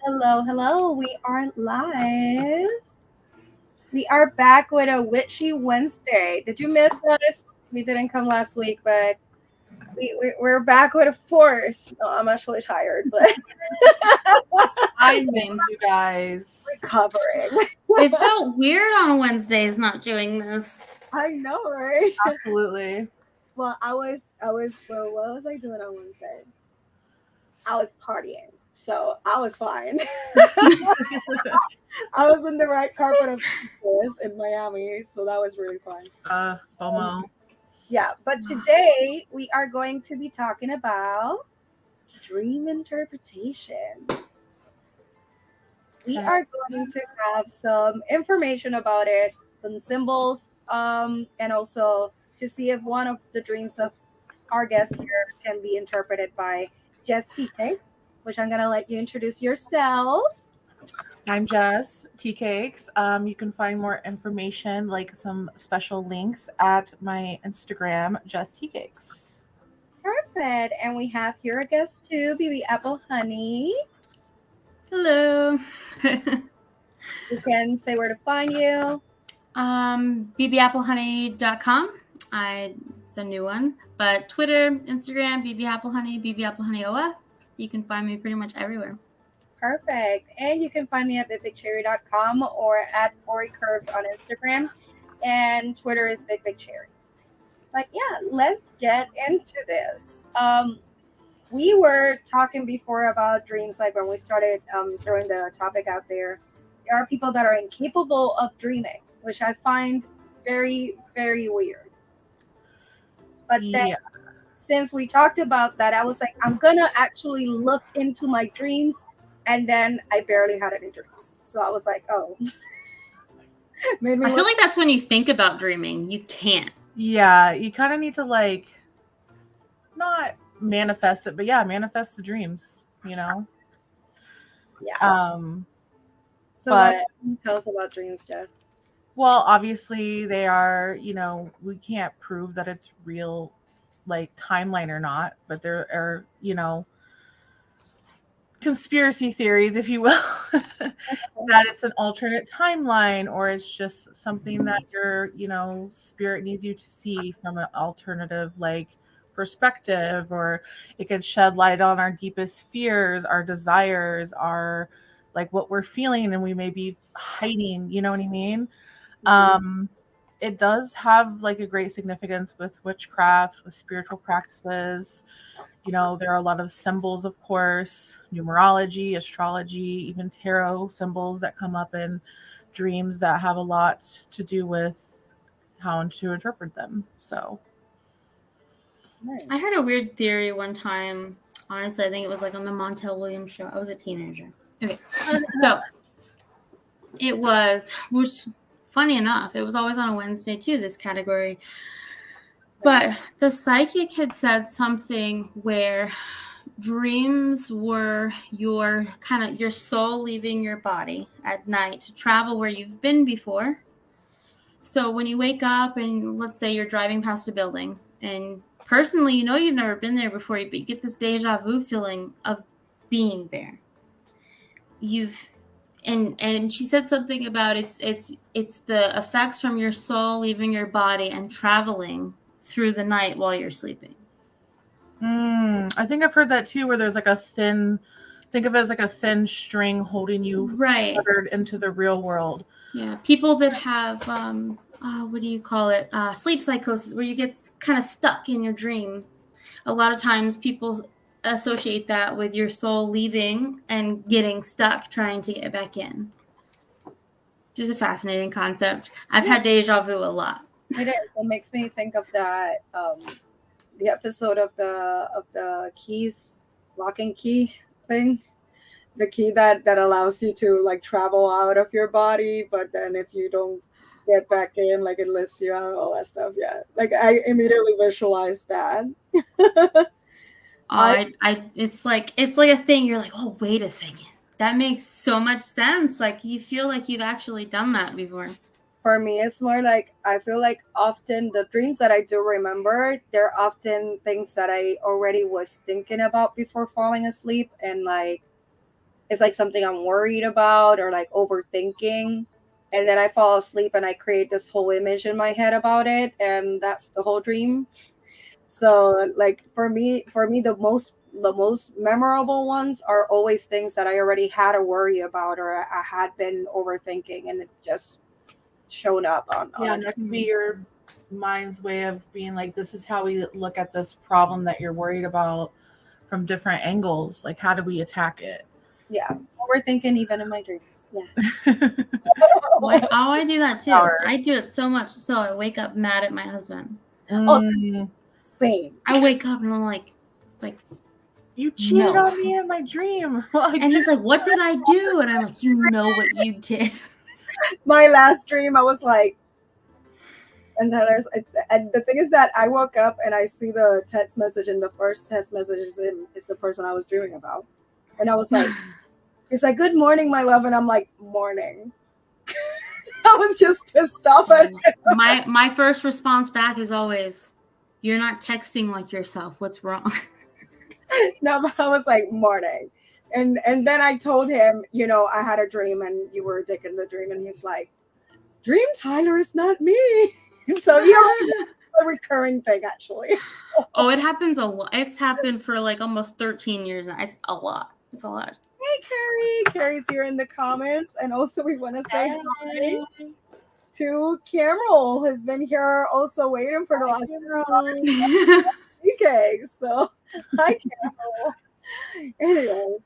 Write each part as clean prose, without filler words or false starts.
Hello, hello. We are live. We are back with a Witchy Wednesday. Did you miss us? We didn't come last week, but we're back with a force. No, I'm actually tired, but I miss you guys. recovering. It felt weird on Wednesdays not doing this. I know, right? Absolutely. Well, well, what was I doing on Wednesday? I was partying, so I was fine. I was in the red carpet of this in Miami, so that was really fun. FOMO. Yeah, but today we are going to be talking about dream interpretations. We are going to have some information about it, some symbols, and also to see if one of the dreams of our guest here can be interpreted by Jess T. Cakes, which I'm going to let you introduce yourself. I'm Jess Tea Cakes. You can find more information, like some special links, at my Instagram, Jess Tea Cakes. Perfect. And we have here a guest too, BB Apple Honey. Hello. You can say where to find you. bbapplehoney.com. It's a new one. But Twitter, Instagram, bbapplehoney, bbapplehoney.of. You can find me pretty much everywhere. Perfect. And you can find me at bigbigcherry.com or at Ori Curves on Instagram. And Twitter is bigbigcherry. But yeah, let's get into this. We were talking before about dreams, like when we started throwing the topic out there. There are people that are incapable of dreaming, which I find very, very weird. But then, since we talked about that, I was like, I'm gonna actually look into my dreams, and then I barely had any dreams. So I was like, oh. I feel like that's when you think about dreaming. You can't. Yeah, you kind of need to not manifest it, but manifest the dreams, Yeah. So but, what can you tell us about dreams, Jess? Well, obviously they are, we can't prove that it's real, like timeline or not, but there are, conspiracy theories, if you will, that it's an alternate timeline, or it's just something that your, spirit needs you to see from an alternative, perspective, or it could shed light on our deepest fears, our desires, our what we're feeling and we may be hiding, you know what I mean? It does have a great significance with witchcraft, with spiritual practices. There are a lot of symbols, of course, numerology, astrology, even tarot symbols that come up in dreams that have a lot to do with how to interpret them. So I heard a weird theory one time. Honestly, I think it was on the Montel Williams show. I was a teenager. Okay. So it was, which funny enough, it was always on a Wednesday too, this category. But the psychic had said something where dreams were your soul leaving your body at night to travel where you've been before. So when you wake up and let's say you're driving past a building and personally, you've never been there before, but you get this deja vu feeling of being there. And she said something about it's the effects from your soul leaving your body and traveling through the night while you're sleeping. I think I've heard that too, where there's think of it as a thin string holding you tethered into the real world. Yeah, people that have what do you call it? Sleep psychosis, where you get kind of stuck in your dream. A lot of times people associate that with your soul leaving and getting stuck trying to get back in. Which is a fascinating concept. I've had deja vu a lot. It is. It makes me think of that the episode of the keys, lock and key thing. The key that allows you to travel out of your body, but then if you don't get back in, it lifts you out, all that stuff. Yeah. I immediately visualized that. It's like a thing. You're like, oh, wait a second. That makes so much sense. You feel like you've actually done that before. For me, it's more I feel like often the dreams that I do remember, they're often things that I already was thinking about before falling asleep. And it's like something I'm worried about or like overthinking. And then I fall asleep and I create this whole image in my head about it, and that's the whole dream. So like for me the most memorable ones are always things that I already had a worry about or I had been overthinking, and it just shown up on Yeah, a and that could be your mind's way of being like, this is how we look at this problem that you're worried about from different angles. Like, how do we attack it? yeah, overthinking even in my dreams. Yes. I do that too. I do it so much so I wake up mad at my husband. Oh, same. I wake up and I'm like, you cheated No. on me in my dream. and he's like, what did I do? And I'm like, you know what you did. My last dream, I was like, and then and the thing is that I woke up and I see the text message, and the first text message is the person I was dreaming about, and I was like, it's like, good morning, my love, and I'm like, morning. I was just pissed off at him. My first response back is always, you're not texting like yourself. What's wrong? No, but I was like, morning. And then I told him, I had a dream and you were a dick in the dream. And he's like, dream Tyler is not me. So a recurring thing, actually. Oh, it happens a lot. It's happened for like almost 13 years now. It's a lot. It's a lot. Hey, Carrie. Carrie's here in the comments. And also we want to say hi to Cameron, who's been here also waiting for the last okay. So hi, Cameron. Anyways,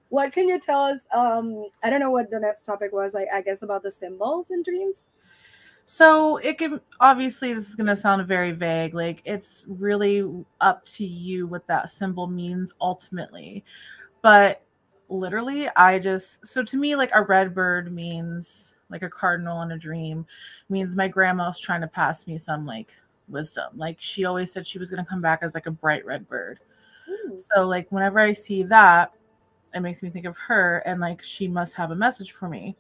what can you tell us? I don't know what the next topic was. I guess about the symbols in dreams. So it can, obviously this is going to sound very vague. Like, it's really up to you what that symbol means ultimately. But literally, so to me, like, a red bird means, like, a cardinal in a dream means my grandma's trying to pass me some like wisdom. Like, she always said she was going to come back as like a bright red bird. So like, whenever I see that, it makes me think of her, and like, she must have a message for me.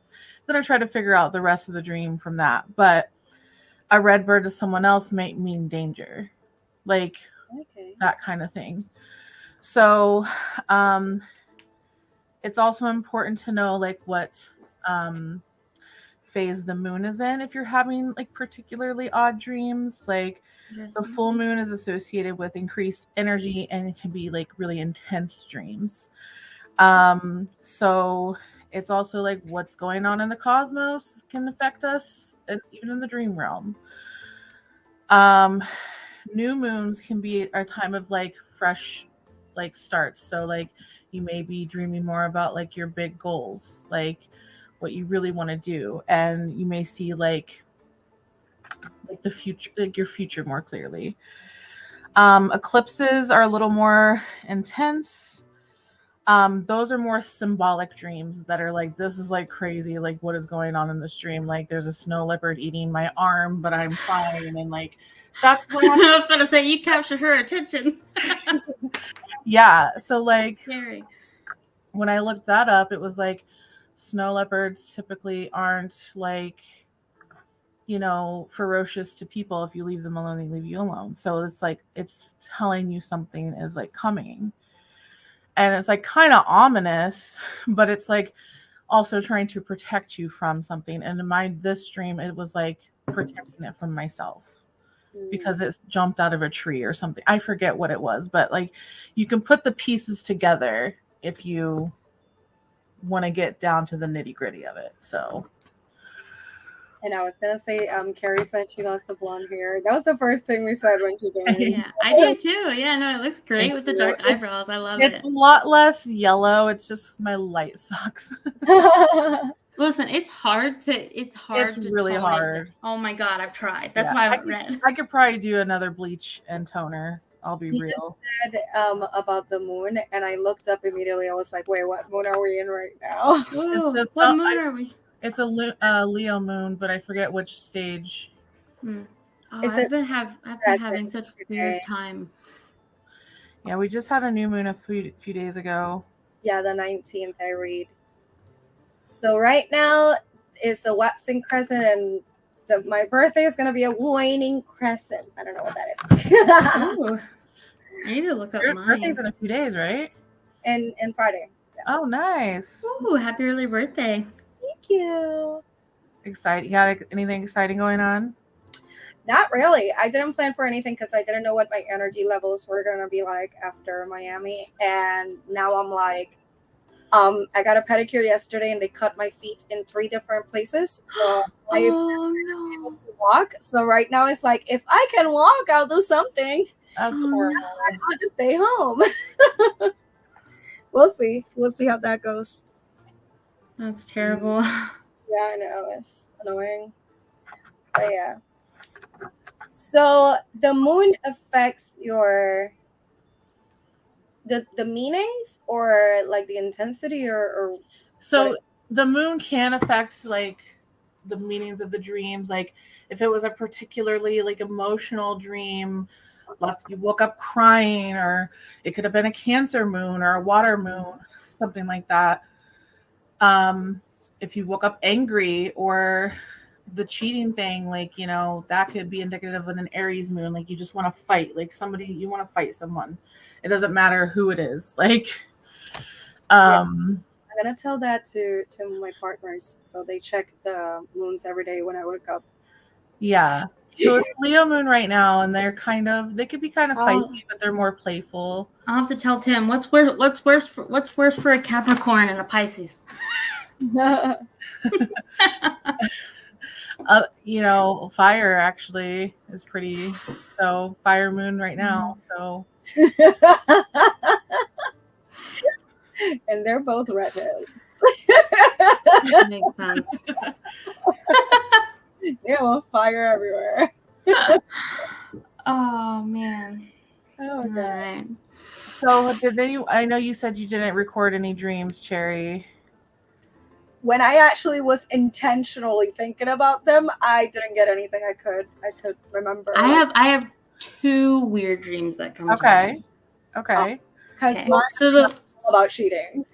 Then I try to figure out the rest of the dream from that. But a red bird to someone else might mean danger, like that kind of thing. So it's also important to know like what phase the moon is in if you're having like particularly odd dreams. Like, the full moon is associated with increased energy and it can be like really intense dreams. So it's also like what's going on in the cosmos can affect us, even in the dream realm. New moons can be our time of like fresh like starts. So like, you may be dreaming more about like your big goals, like what you really want to do, and you may see like the future, like your future more clearly. Eclipses are a little more intense. Those are more symbolic dreams that are like, this is like crazy, like what is going on in this dream? Like, there's a snow leopard eating my arm, but I'm fine. And like, that's what I was going to say, you captured her attention. Yeah. So like, that's scary. When I looked that up, it was like, snow leopards typically aren't like, ferocious to people. If you leave them alone, they leave you alone. So it's like, it's telling you something is like coming. And it's like kind of ominous, but it's like also trying to protect you from something. And in this dream, it was like protecting it from myself because it jumped out of a tree or something. I forget what it was, but like, you can put the pieces together if you want to get down to the nitty gritty of it. So. And I was gonna say, Carrie said she loves the blonde hair. That was the first thing we said when she joined. Yeah, I do too. Yeah, no, it looks great with the dark eyebrows. I love it. It's a lot less yellow. It's just my light sucks. Listen, it's hard to. It's really hard. Oh my god, I've tried. That's why I went red. I could probably do another bleach and toner. I'll be real. You just said about the moon, and I looked up immediately. I was like, wait, what moon are we in right now? Ooh, what moon are we? It's a Leo moon, but I forget which stage. Oh, I've been having such a weird time. Yeah, we just had a new moon a few days ago. Yeah, the 19th I read. So right now it's a waxing crescent, and my birthday is going to be a waning crescent. I don't know what that is. Ooh, I need to look up Your mine. birthday's in a few days, right? And Friday. Oh, nice. Ooh, happy early birthday. Thank you. Exciting. You got anything exciting going on? Not really. I didn't plan for anything because I didn't know what my energy levels were going to be like after Miami. And now I'm like, I got a pedicure yesterday and they cut my feet in 3 different places. So I Oh able no. to walk. So right now it's like, if I can walk, I'll do something. That's Oh, horrible. I'll just stay home. We'll see. We'll see how that goes. That's terrible. Yeah, I know. It's annoying. But yeah. So the moon affects the meanings or like the intensity or So what the moon can affect like the meanings of the dreams. Like if it was a particularly like emotional dream, you woke up crying, or it could have been a Cancer moon or a water moon, something like that. If you woke up angry, or the cheating thing, like, that could be indicative of an Aries moon. Like you just want to fight, like you want to fight someone. It doesn't matter who it is. Like, yeah. um, I'm gonna tell that to my partners so they check the moons every day when I wake up. yeah. So it's Leo moon right now, and they could be kind of Oh. feisty, but they're more playful. I'll have to tell Tim what's worse for a Capricorn and a Pisces. Fire actually is pretty. So fire moon right now. So And they're both redheads. Makes sense. They have fire everywhere. Oh man. Oh god. Right. So I know you said you didn't record any dreams, Cherry. When I actually was intentionally thinking about them, I didn't get anything I could remember. I have 2 weird dreams that come to mind. Okay. Because Okay. mine So is all about cheating.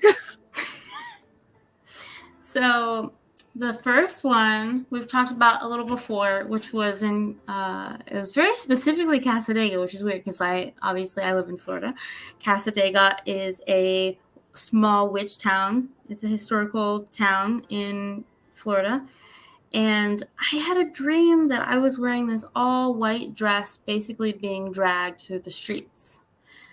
So the first one we've talked about a little before, which was it was very specifically Casadega, which is weird because I live in Florida. Casadega is a small witch town. It's a historical town in Florida. And I had a dream that I was wearing this all white dress, basically being dragged through the streets.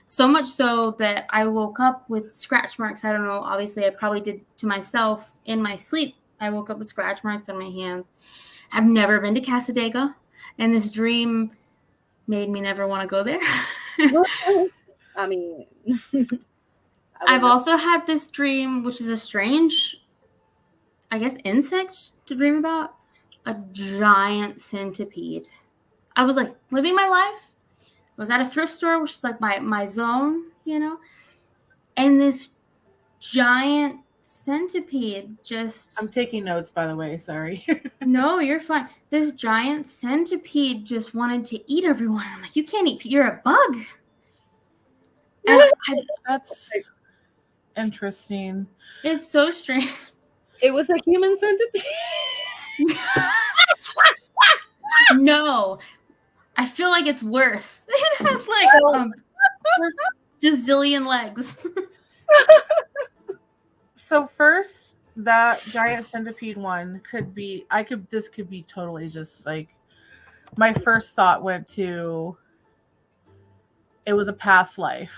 So much so that I woke up with scratch marks. I don't know. Obviously, I probably did to myself in my sleep. I woke up with scratch marks on my hands. I've never been to Casadega, and this dream made me never want to go there. I mean, I've also had this dream, which is a strange, I guess, insect to dream about. A giant centipede. I was like living my life. I was at a thrift store, which is like my zone, and this giant centipede just... I'm taking notes, by the way. Sorry. No, you're fine. This giant centipede just wanted to eat everyone. I'm like, you can't eat. You're a bug. And That's interesting. It's so strange. It was a human centipede. No, I feel like it's worse. It has like gazillion legs. So first, that giant centipede one this could be totally just like, my first thought went to, it was a past life.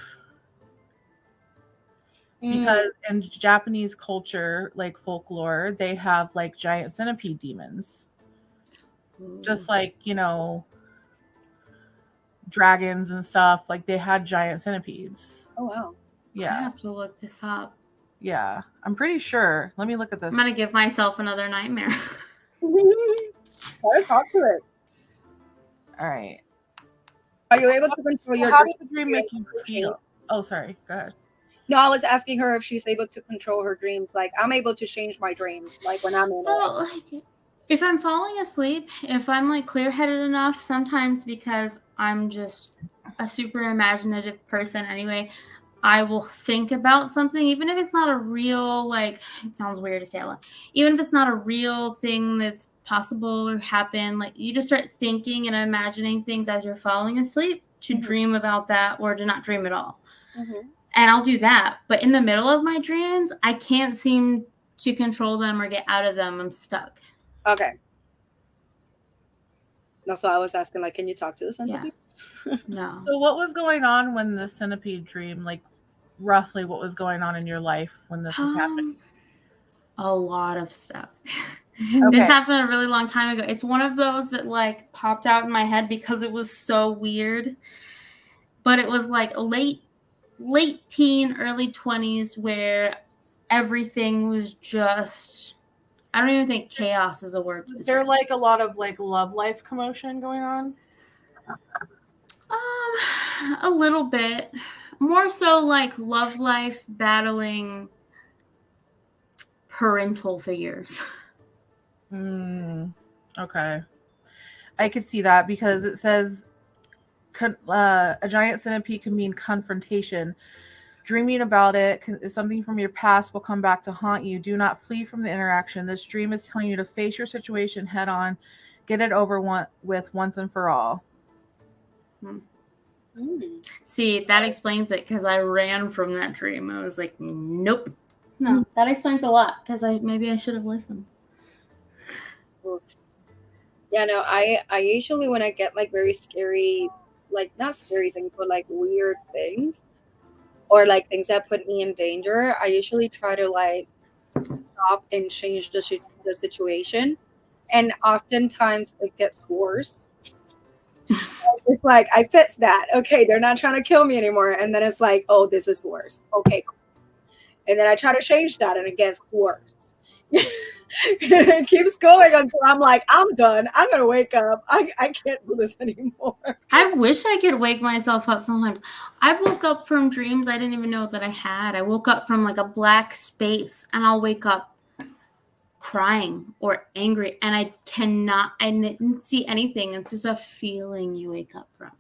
Because in Japanese culture, like folklore, they have like giant centipede demons. Just like, dragons and stuff, like they had giant centipedes. Oh wow. Yeah. I have to look this up. Yeah, I'm pretty sure. Let me look at this. I'm gonna give myself another nightmare. Let's talk to it. All right. Are you able to control your How did the dream make you feel? Oh, sorry. Go ahead. No, I was asking her if she's able to control her dreams. Like, I'm able to change my dreams. Like when I'm in like, if I'm falling asleep, if I'm like clear-headed enough, sometimes because I'm just a super imaginative person anyway, I will think about something, even if it's not a real, like, it sounds weird to say out loud, even if it's not a real thing that's possible or happen, like you just start thinking and imagining things as you're falling asleep to dream about that or to not dream at all. And I'll do that. But in the middle of my dreams, I can't seem to control them or get out of them. I'm stuck. Okay. That's why I was asking, like, can you talk to the centipede? Yeah. No. So what was going on when the centipede dream, like roughly what was going on in your life when this was happening? A lot of stuff. Okay. This happened a really long time ago. It's one of those that like popped out in my head because it was so weird. But it was like late teen, early 20s where everything was just, I don't even think chaos is a word. Is there like a lot of like love life commotion going on? A little bit. More so like love life battling parental figures. Okay. I could see that because it says a giant centipede can mean confrontation. Dreaming about it is something from your past will come back to haunt you. Do not flee from the interaction. This dream is telling you to face your situation head on, get it over with once and for all. See, that explains it because I ran from that dream. I was like, nope. No, that explains a lot because maybe I should have listened. Yeah, no, I usually when I get like very scary, like not scary things, but like weird things or like things that put me in danger, I usually try to like stop and change the situation. And oftentimes it gets worse. It's like, I fixed that. Okay, they're not trying to kill me anymore. And then it's like, oh, this is worse. Okay, cool. And then I try to change that and it gets worse. It keeps going until I'm like, I'm done. I'm going to wake up. I can't do this anymore. I wish I could wake myself up sometimes. I woke up from dreams I didn't even know that I had. I woke up from like a black space and I'll wake up crying or angry and I didn't see anything. It's just a feeling you wake up from,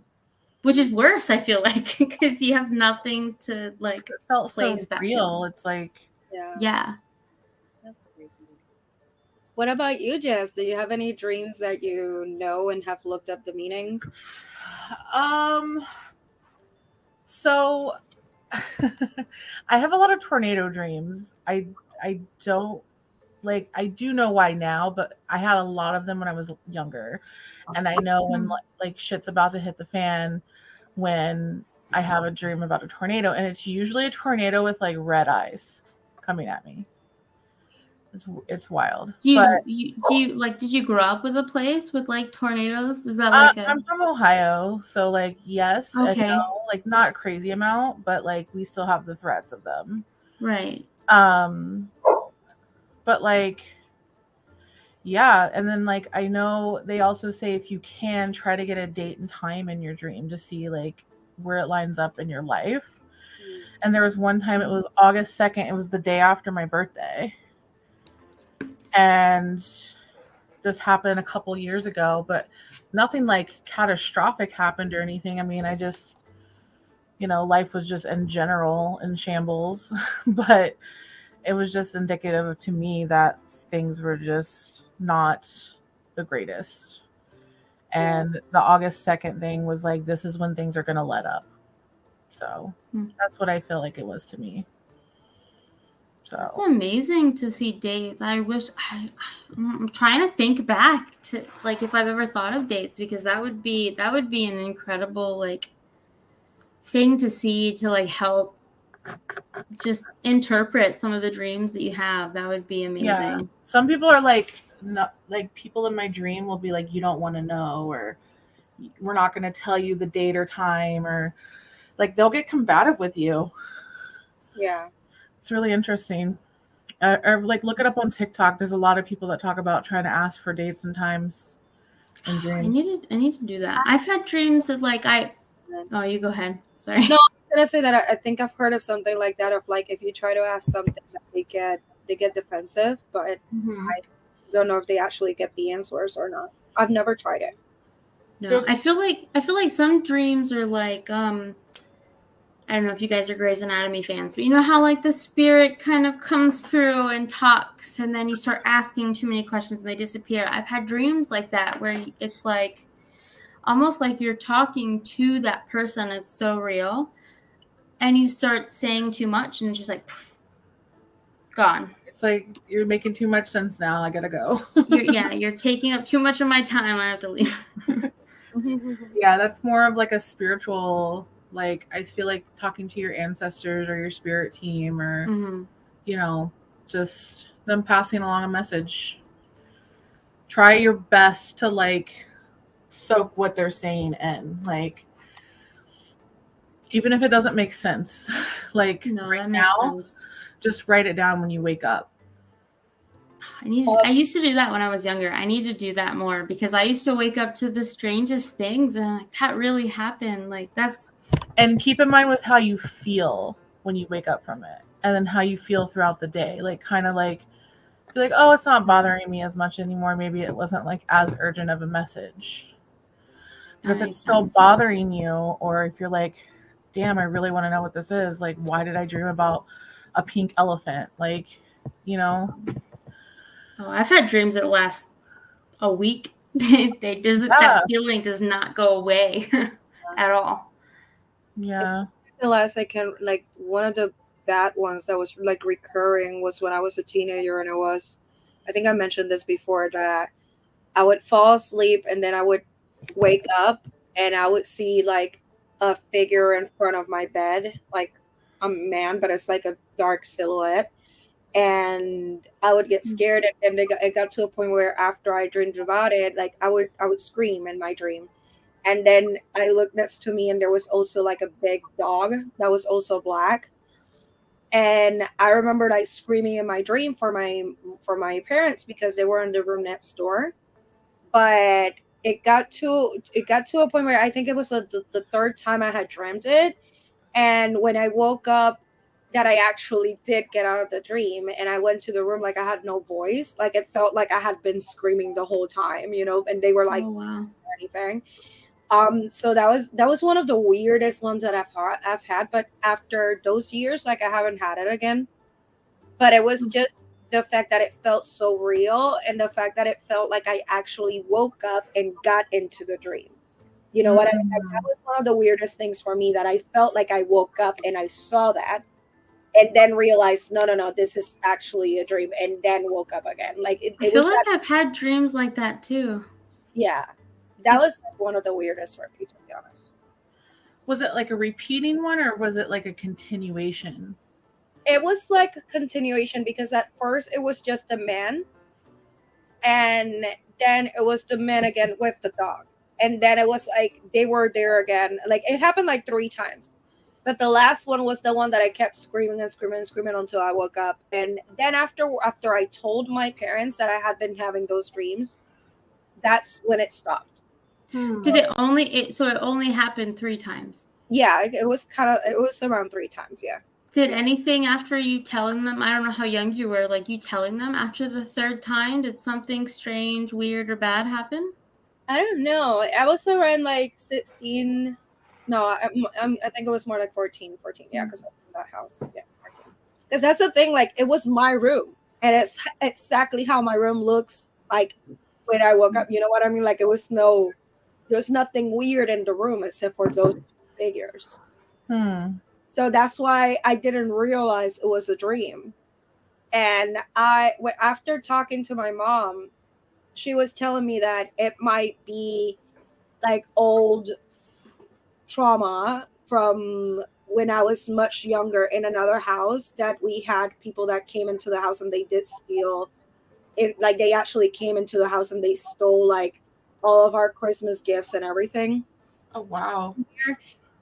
which is worse, I feel like, because you have nothing to like it felt place so that real. feeling. It's like, yeah. That's crazy. What about you, Jess? Do you have any dreams that you know and have looked up the meanings? So I have a lot of tornado dreams. I don't like, I do know why now, but I had a lot of them when I was younger. And I know when like shit's about to hit the fan when I have a dream about a tornado, and it's usually a tornado with like red eyes coming at me. It's wild. Do you like, did you grow up with a place with like tornadoes? Is that like I'm from Ohio, so like yes, okay, and no, like not a crazy amount, but like we still have the threats of them. Right. But like, yeah, and then like I know they also say if you can try to get a date and time in your dream to see like where it lines up in your life. And there was one time it was August 2nd, it was the day after my birthday. And this happened a couple years ago, but nothing like catastrophic happened or anything. I mean, I just, life was just in general in shambles, but it was just indicative to me that things were just not the greatest. And the August 2nd thing was like, this is when things are going to let up. So that's what I feel like it was to me. So it's amazing to see dates. I wish I'm trying to think back to like if I've ever thought of dates, because that would be an incredible like thing to see, to like help just interpret some of the dreams that you have. That would be amazing. Yeah. Some people are like, no, like people in my dream will be like, you don't want to know, or we're not going to tell you the date or time, or like they'll get combative with you. Yeah. It's really interesting. Or like look it up on TikTok. There's a lot of people that talk about trying to ask for dates and times in dreams. I need to do that. I've had dreams that like oh, you go ahead. Sorry. No, I was gonna say that I think I've heard of something like that, of like if you try to ask something they get defensive, but I don't know if they actually get the answers or not. I've never tried it. No, I feel like some dreams are like I don't know if you guys are Grey's Anatomy fans, but you know how like the spirit kind of comes through and talks, and then you start asking too many questions and they disappear. I've had dreams like that where it's like almost like you're talking to that person. It's so real. and you start saying too much, and it's just like poof, gone. It's like you're making too much sense now. I gotta go. You're taking up too much of my time. I have to leave. Yeah, that's more of like a spiritual, like I feel like talking to your ancestors or your spirit team or you know, just them passing along a message. Try your best to like soak what they're saying in, like even if it doesn't make sense. Like No, right that makes now, sense. just write it down when you wake up. I used to do that when I was younger. I need to do that more because I used to wake up to the strangest things and like that really happened. Like that's And keep in mind with how you feel when you wake up from it and then how you feel throughout the day. Like kind of like be like, oh, it's not bothering me as much anymore. Maybe it wasn't like as urgent of a message. But if it's still bothering you, or if you're like, damn, I really want to know what this is, like why did I dream about a pink elephant? Like, you know. Oh, I've had dreams that last a week. That feeling does not go away at all. Yeah. The last I can like one of the bad ones that was like recurring was when I was a teenager, and I think I mentioned this before, that I would fall asleep and then I would wake up and I would see like a figure in front of my bed, like a man, but it's like a dark silhouette. And I would get scared, and it got to a point where after I dreamed about it, like I would scream in my dream. And then I looked next to me, and there was also like a big dog that was also black. And I remember like screaming in my dream for my parents because they were in the room next door. But it got to a point where I think it was the third time I had dreamt it, and when I woke up, that I actually did get out of the dream and I went to the room, like I had no voice, like it felt like I had been screaming the whole time, and they were like, oh, wow. anything. So that was one of the weirdest ones that I've had, but after those years, like I haven't had it again. But it was just the fact that it felt so real, and the fact that it felt like I actually woke up and got into the dream. You know what I mean? Like, that was one of the weirdest things for me, that I felt like I woke up and I saw that, and then realized, no, this is actually a dream, and then woke up again. Like I feel like I've had dreams like that too. Yeah, that was one of the weirdest for me, to be honest. Was it like a repeating one, or was it like a continuation? It was like a continuation, because at first it was just the man, and then it was the man again with the dog, and then it was like they were there again. Like it happened like 3 times, but the last one was the one that I kept screaming and screaming and screaming until I woke up. And then after I told my parents that I had been having those dreams, that's when it stopped. Did it only happened 3 times? Yeah, it was around 3 times. Yeah. Did anything after you telling them, I don't know how young you were, like you telling them after the 3rd time, did something strange, weird, or bad happen? I don't know. I was around like 16. No, I think it was more like 14. Yeah, because I was in that house. Yeah, 14. Because that's the thing. Like, it was my room, and it's exactly how my room looks like when I woke up. You know what I mean? Like, there was nothing weird in the room except for those figures. So that's why I didn't realize it was a dream. And after talking to my mom, she was telling me that it might be like old trauma from when I was much younger in another house, that we had people that came into the house and they did steal it. Like they actually came into the house and they stole like all of our Christmas gifts and everything. Oh, wow.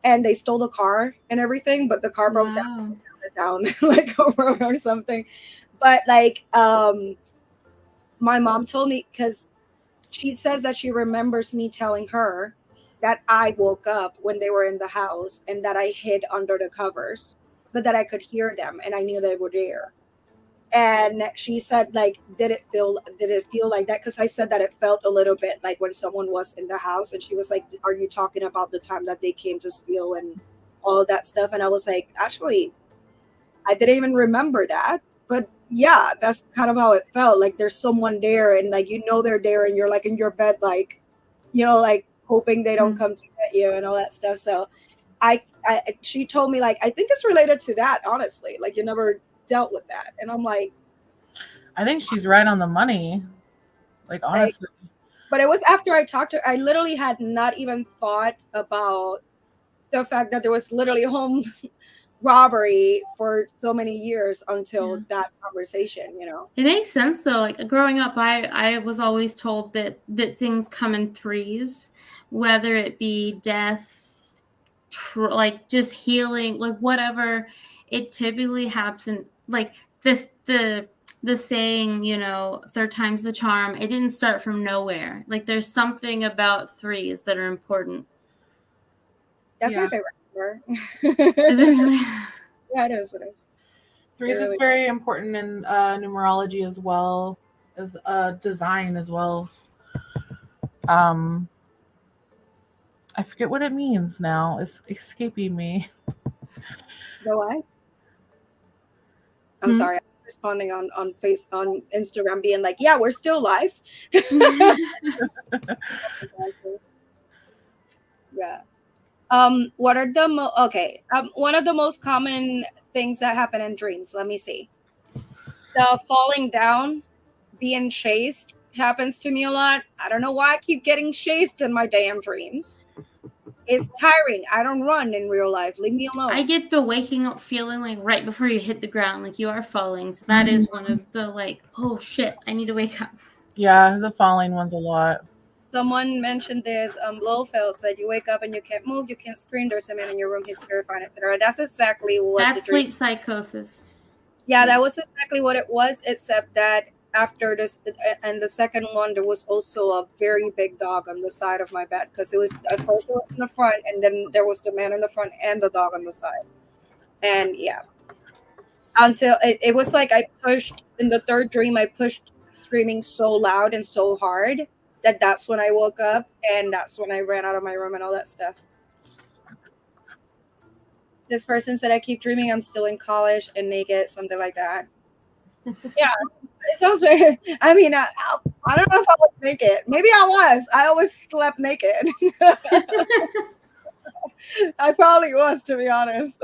And they stole the car and everything, but the car broke down like a road or something. But like, my mom told me, because she says that she remembers me telling her that I woke up when they were in the house and that I hid under the covers, but that I could hear them and I knew they were there. And she said, like, did it feel like that? Because I said that it felt a little bit like when someone was in the house, and she was like, are you talking about the time that they came to steal and all of that stuff? And I was like, actually, I didn't even remember that. But yeah, that's kind of how it felt. Like there's someone there, and like, they're there, and you're like in your bed, like, like hoping they don't come to get you and all that stuff. So I she told me like, I think it's related to that, honestly. Like you never dealt with that. And I'm like, I think she's right on the money. Like honestly. But it was after I talked to her, I literally had not even thought about the fact that there was literally home robbery for so many years until that conversation, you know. It makes sense though. Like growing up, I was always told that things come in threes, whether it be death, like just healing, like whatever. It typically happens. Like the saying, you know, third time's the charm. It didn't start from nowhere. Like there's something about threes that are important. That's my favorite number. Is it really? Yeah, it is. It is. Threes is very important in numerology as well as design as well. I forget what it means now. It's escaping me. No, why? I'm sorry. I'm responding on Instagram, being like, "Yeah, we're still live." Yeah. What are the okay? One of the most common things that happen in dreams. Let me see. The falling down, being chased happens to me a lot. I don't know why I keep getting chased in my damn dreams. It's tiring. I don't run in real life. Leave me alone. I get the waking up feeling like right before you hit the ground, like you are falling. So that is one of the like, oh shit, I need to wake up. Yeah, the falling one's a lot. Someone mentioned this. Lowfell said you wake up and you can't move, you can't scream. There's a man in your room. He's terrifying, etc. That's exactly what. That's sleep psychosis. Yeah, that was exactly what it was. Except that after this, and the second one, there was also a very big dog on the side of my bed because it was at first it was in the front, and then there was the man in the front and the dog on the side. And yeah, until it was like I pushed in the third dream. I pushed screaming so loud and so hard that's when I woke up, and that's when I ran out of my room and all that stuff. This person said I keep dreaming I'm still in college and naked, something like that. Yeah, it sounds very. I mean, I don't know if I was naked. Maybe I was. I always slept naked. I probably was, to be honest.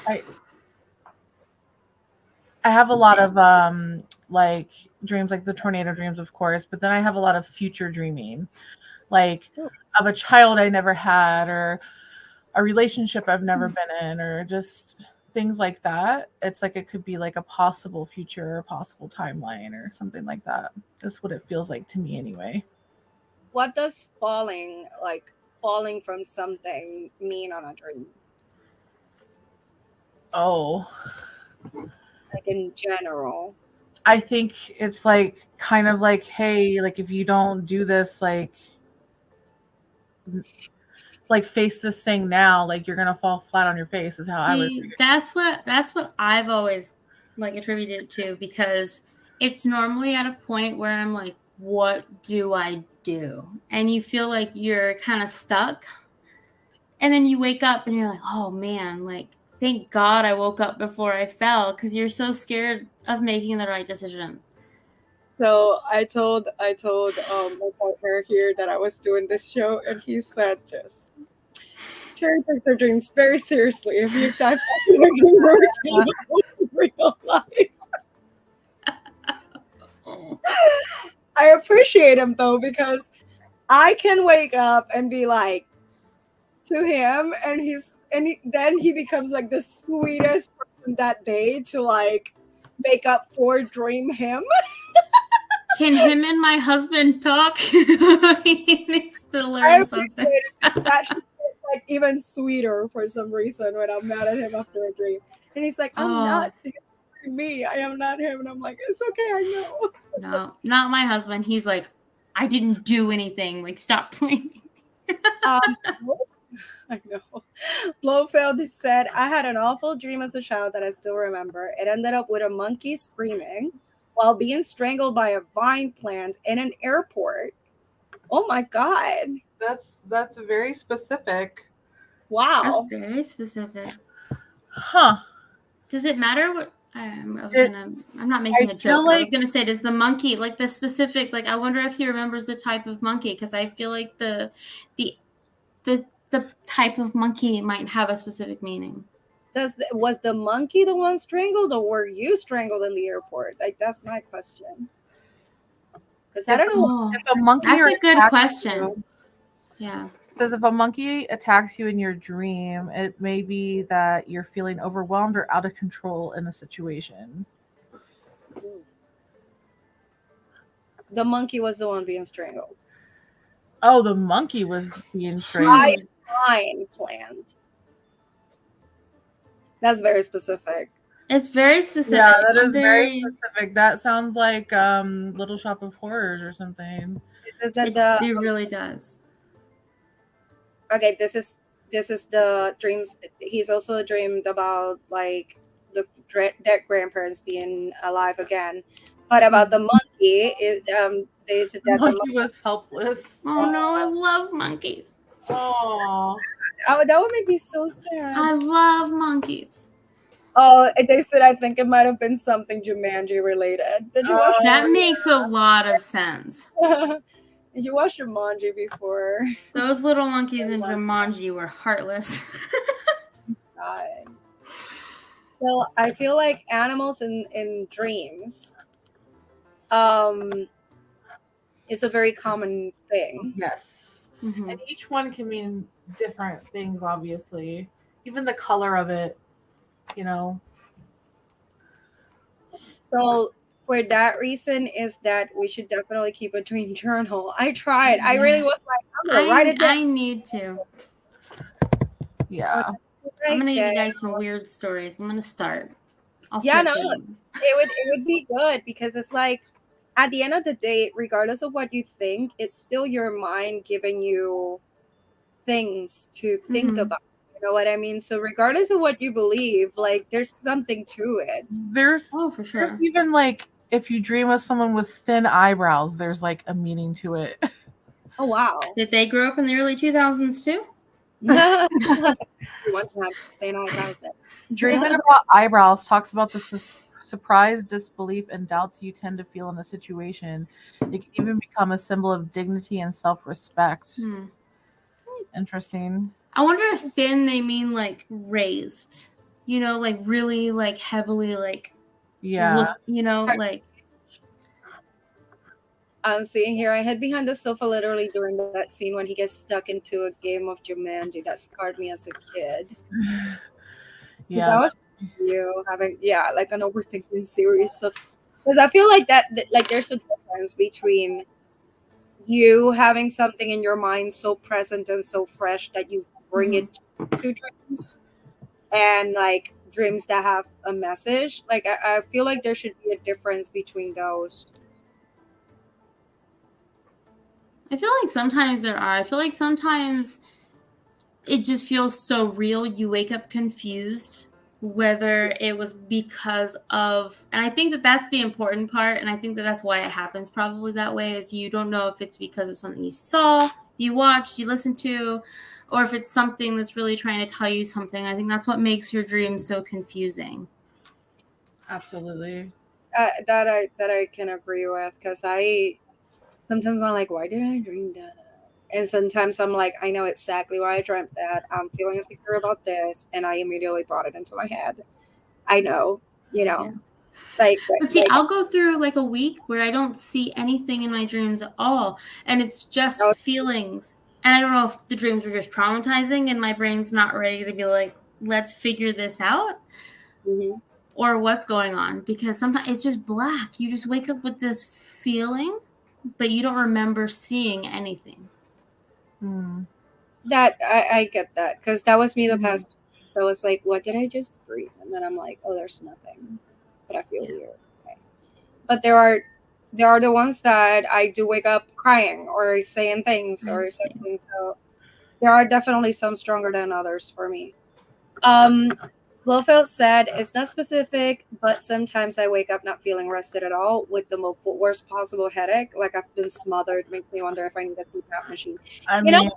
I have a lot of like dreams, like the tornado dreams, of course, but then I have a lot of future dreaming, like of a child I never had, or a relationship I've never been in, or just things like that. It's like it could be like a possible future, or possible timeline, or something like that. That's what it feels like to me anyway. What does falling from something mean on a dream? Oh, like in general. I think it's like kind of like, hey, like if you don't do this, like face this thing now, like you're gonna fall flat on your face. Is how I would. That's what I've always like attributed it to, because it's normally at a point where I'm like, what do I do? And you feel like you're kind of stuck, and then you wake up and you're like, oh man, like thank God I woke up before I fell, because you're so scared of making the right decision. So I told my partner here that I was doing this show, and he said this: Terry takes her dreams very seriously. If you type your dream in real life. I appreciate him though, because I can wake up and be like to him, and then he becomes like the sweetest person that day to like make up for dream him. Can him and my husband talk? He needs to learn something. That is like even sweeter for some reason when I'm mad at him after a dream. And he's like, I'm not me. I am not him. And I'm like, it's okay, I know. No, not my husband. He's like, I didn't do anything. Like, stop playing. I know. Blofeld said, I had an awful dream as a child that I still remember. It ended up with a monkey screaming while being strangled by a vine plant in an airport. Oh my God. That's very specific. Wow. That's very specific. Huh. Does it matter what I'm not making a joke. I was gonna say, does the monkey, like the specific, like I wonder if he remembers the type of monkey, because I feel like the the type of monkey might have a specific meaning. Was the monkey the one strangled, or were you strangled in the airport? Like, that's my question. Because I don't know. Oh, If a monkey that's a good attacks question. you- Yeah. It says if a monkey attacks you in your dream, it may be that you're feeling overwhelmed or out of control in a situation. The monkey was the one being strangled. Oh, the monkey was being strangled. Fine planned. That's very specific. It's very specific. Yeah, that is very specific. That sounds like Little Shop of Horrors or something. Is that it really does. Okay, this is the dreams. He's also dreamed about like the dead grandparents being alive again. But about the monkey, they said that the monkey was helpless. Oh no, I love monkeys. Oh, that would make me so sad. I love monkeys. Oh, they said I think it might have been something Jumanji related. Did you watch that? Makes a lot of sense. Did you watch Jumanji before? Those little monkeys in Jumanji were heartless. God. So I feel like animals in dreams is a very common thing. yes. Mm-hmm. And each one can mean different things, obviously. Even the color of it, you know. So for that reason is that we should definitely keep a dream journal. I tried. I really was like, I'm gonna write it down. I need to. Yeah. I'm gonna give you guys some weird stories. I'm gonna start. It would be good because it's like at the end of the day, regardless of what you think, it's still your mind giving you things to think about. You know what I mean? So regardless of what you believe, like there's something to it. There's for sure. There's even like if you dream of someone with thin eyebrows, there's like a meaning to it. Oh wow. Did they grow up in the early 2000s too? Dreaming about eyebrows talks about the surprise, disbelief, and doubts you tend to feel in a situation. It can even become a symbol of dignity and self-respect. Interesting. I wonder if thin they mean like raised, you know, like really like heavily like, yeah, you know, like. I'm seeing here, I hid behind the sofa literally during that scene when he gets stuck into a game of Jumanji that scarred me as a kid. Yeah, that was you having like an overthinking series of, because I feel like that like there's a difference between you having something in your mind so present and so fresh that you bring it to dreams, and like dreams that have a message. Like I feel like there should be a difference between those. I feel like sometimes there are. I feel like sometimes it just feels so real. You wake up confused, whether it was because of, and I think that that's the important part. And I think that that's why it happens probably that way, is you don't know if it's because of something you saw, you watched, you listened to, or if it's something that's really trying to tell you something. I think that's what makes your dreams so confusing. Absolutely. That I can agree with, because sometimes I'm like, why did I dream that? And sometimes I'm like, I know exactly why I dreamt that. I'm feeling insecure about this, and I immediately brought it into my head. I know, you know. Yeah. But see, I'll go through like a week where I don't see anything in my dreams at all, and it's just feelings. And I don't know if the dreams are just traumatizing, and my brain's not ready to be like, let's figure this out, or what's going on. Because sometimes it's just black. You just wake up with this feeling, but you don't remember seeing anything. That I get that, because that was me the past. So I was like, what did I just dream? And then I'm like, oh, there's nothing, but I feel weird. Okay. But there are the ones that I do wake up crying or saying things or something. So there are definitely some stronger than others for me. Blofeld said it's not specific, but sometimes I wake up not feeling rested at all with the worst possible headache. Like I've been smothered. Makes me wonder if I need a CPAP machine. I mean,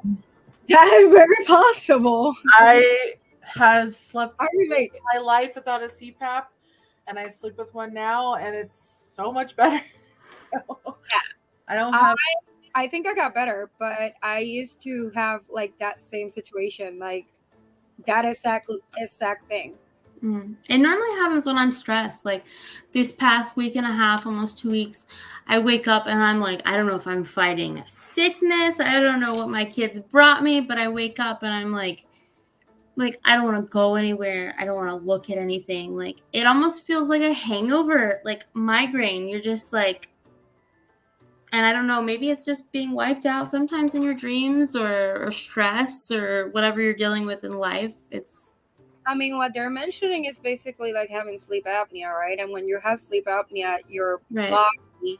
that is very possible. I had slept my life without a CPAP, and I sleep with one now, and it's so much better. So, I don't have. I think I got better, but I used to have like that same situation, like that exact thing. It normally happens when I'm stressed. Like this past week and a half, almost 2 weeks, I wake up and I'm like, I don't know if I'm fighting a sickness. I don't know what my kids brought me, but I wake up and I'm like I don't want to go anywhere. I don't want to look at anything. Like it almost feels like a hangover, like migraine. You're just like, and I don't know, maybe it's just being wiped out sometimes in your dreams or stress or whatever you're dealing with in life. I mean, what they're mentioning is basically like having sleep apnea, right? And when you have sleep apnea, your body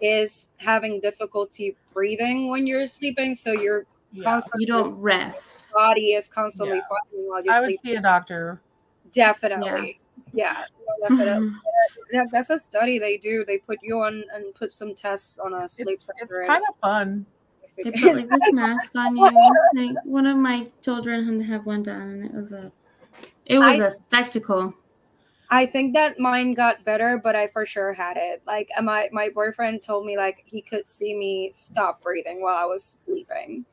is having difficulty breathing when you're sleeping. So you're constantly, you don't rest. Your body is constantly fighting while you're sleeping. I would see a doctor. Definitely. Yeah. Definitely. That's a study they do. They put you on and put some tests on a sleep center. It's kind of fun. They put like this mask on you. Like one of my children had to have one done, and it was a spectacle. I think that mine got better, but I for sure had it. Like my boyfriend told me like he could see me stop breathing while I was sleeping,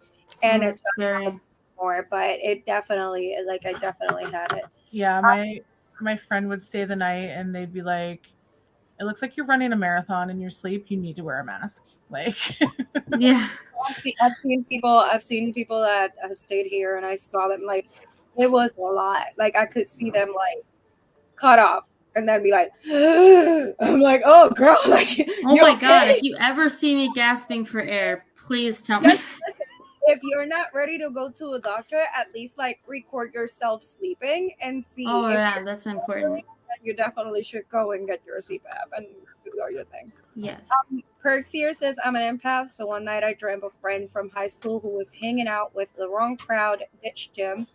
and it's not more. But it definitely like I definitely had it. Yeah, my friend would stay the night, and they'd be like, "It looks like you're running a marathon in your sleep. You need to wear a mask." Like, yeah. I've seen people that have stayed here, and I saw them like it was a lot. Like I could see them like cut off and then be like, I'm like, oh girl, like, oh my God, if you ever see me gasping for air, please tell me. If you're not ready to go to a doctor, at least like record yourself sleeping and see. Oh yeah, that's important. You definitely should go and get your CPAP and do your thing. Yes. Perks here says, I'm an empath, so one night I dreamt a friend from high school who was hanging out with the wrong crowd, ditched him.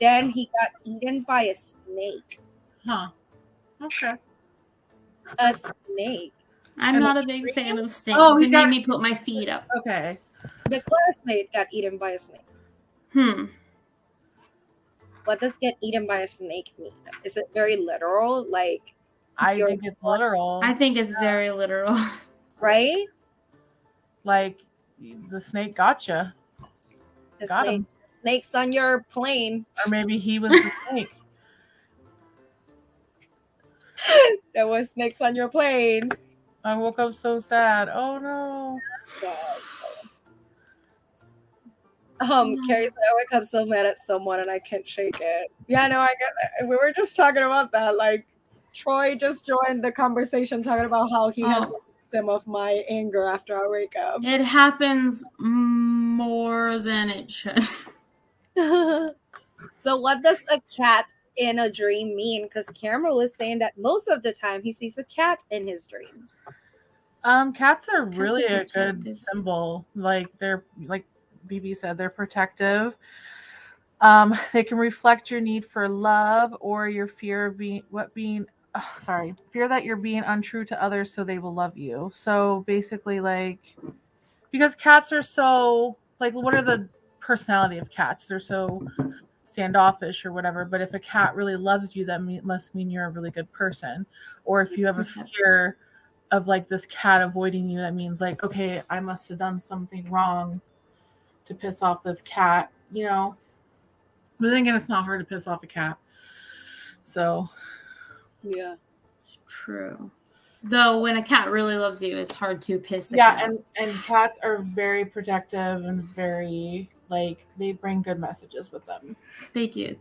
Then he got eaten by a snake. Huh. Okay. A snake. I'm not a big fan of snakes. Oh, it made me put my feet up. Okay. The classmate got eaten by a snake. What does get eaten by a snake mean? Is it very literal? Like, I think it's literal. I think it's very literal. Right? Like, the snake gotcha. Got him. Snake's on your plane. Or maybe he was the snake. There was snakes on your plane. I woke up so sad. Oh no. Carrie said I wake up so mad at someone and I can't shake it. Yeah, no, I get that. We were just talking about that. Like Troy just joined the conversation talking about how he has been a victim of my anger after I wake up. It happens more than it should. So what does a cat in a dream mean? Because Cameron was saying that most of the time he sees a cat in his dreams. Cats are really a good symbol. Like they're like BB said, they're protective. They can reflect your need for love or your fear of fear that you're being untrue to others so they will love you. So basically, like, because cats are so, like, what are the personality of cats? They're so standoffish or whatever, but if a cat really loves you, that must mean you're a really good person. Or if you have a fear of like this cat avoiding you, that means like, okay, I must have done something wrong to piss off this cat, you know. But then again, it's not hard to piss off a cat. So yeah, true. Though when a cat really loves you, it's hard to piss the cat. And cats are very protective and very, like, they bring good messages with them. They do.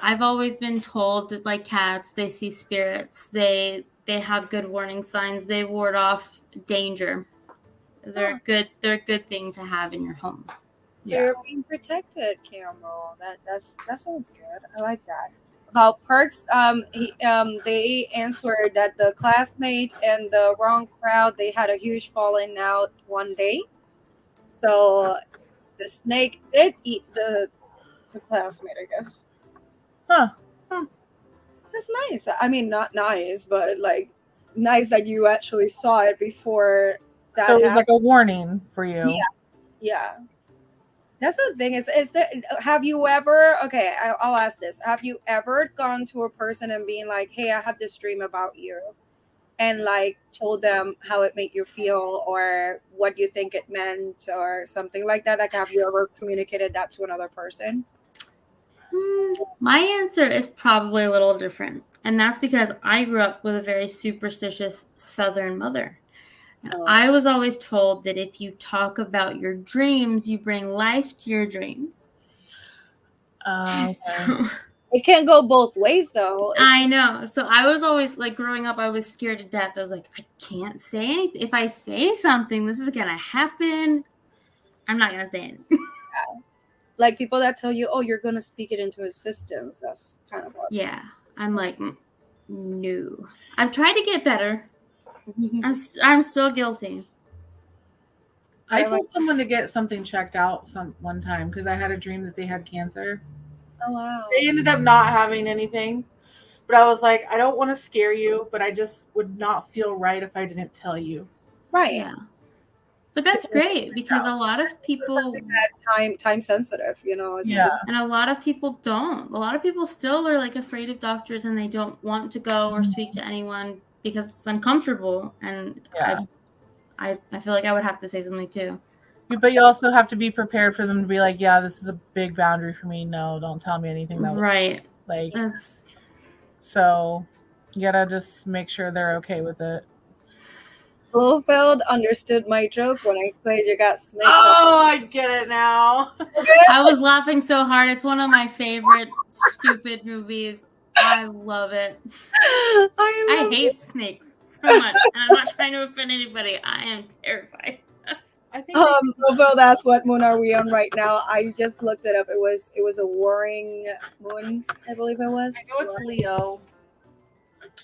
I've always been told that, like cats, they see spirits. They have good warning signs. They ward off danger. They're a good thing to have in your home. So you're being protected, Cameron. That sounds good. I like that. About Perks, they answered that the classmate and the wrong crowd, they had a huge falling out one day. So the snake did eat the classmate, I guess. Huh. That's nice. I mean, not nice, but like nice that you actually saw it before that So it was happened. like a warning for you. Yeah. That's the thing is there, have you ever, okay, I'll ask this. Have you ever gone to a person and being like, hey, I have this dream about you? and like told them how it made you feel or what you think it meant or something like that? Like, have you ever communicated that to another person? My answer is probably a little different. And that's because I grew up with a very superstitious Southern mother. And I was always told that if you talk about your dreams, you bring life to your dreams. Okay. So, It can't go both ways, though. I know. So I was always like growing up, I was scared to death. I was like, I can't say anything. If I say something, this is going to happen. I'm not going to say anything. Like people that tell you, oh, you're going to speak it into existence. That's kind of what. Yeah. I'm like, no. I've tried to get better. I'm still guilty. I told someone to get something checked out one time because I had a dream that they had cancer. Oh, wow. They ended up not having anything. But I was like, I don't want to scare you, but I just would not feel right if I didn't tell you. Right. Yeah. But that's great because a lot of people time sensitive, you know. And a lot of people don't. A lot of people still are like afraid of doctors and they don't want to go or speak to anyone because it's uncomfortable. And I feel like I would have to say something too. But you also have to be prepared for them to be like, yeah, this is a big boundary for me. No, don't tell me anything. That was right. Like, so you gotta just make sure they're okay with it. Blofeld understood my joke when I said you got snakes. Oh, I get it now. I was laughing so hard. It's one of my favorite stupid movies. I love it. I hate snakes so much, and I'm not trying to offend anybody. I am terrified. I think Blofeld, that's what moon are we on right now? I just looked it up. It was a warring moon, I believe it was. I know it's Leo.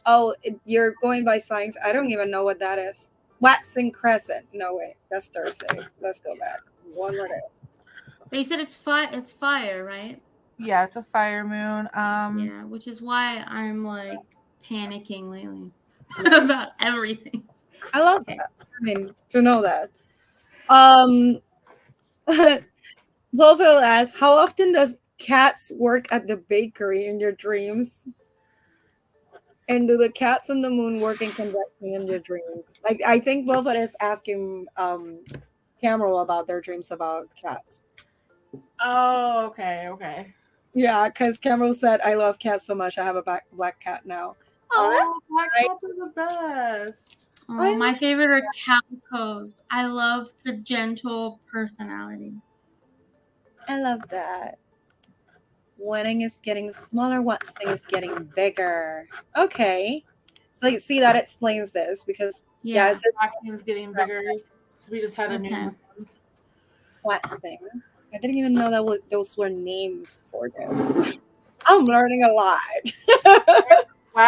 Oh, you're going by signs. I don't even know what that is. Waxing crescent. No, wait, that's Thursday. Let's go back. One more day. But you said it's fire, right? Yeah, it's a fire moon. Yeah, which is why I'm like panicking lately about everything. I love that. I mean, to know that. Blofeld asks, how often does cats work at the bakery in your dreams? And do the cats and the moon work in conjunction in your dreams? Like, I think Blofeld is asking Cameron about their dreams about cats. Oh, okay. Yeah, because Cameron said, I love cats so much. I have a black cat now. Oh, black cats are the best. Oh, my favorite are calicos. I love the gentle personality. I love that. Wedding is getting smaller, waxing is getting bigger. Okay. So you see that explains this because it says waxing is getting bigger. So we just had a new one. Waxing. I didn't even know that those were names for this. I'm learning a lot.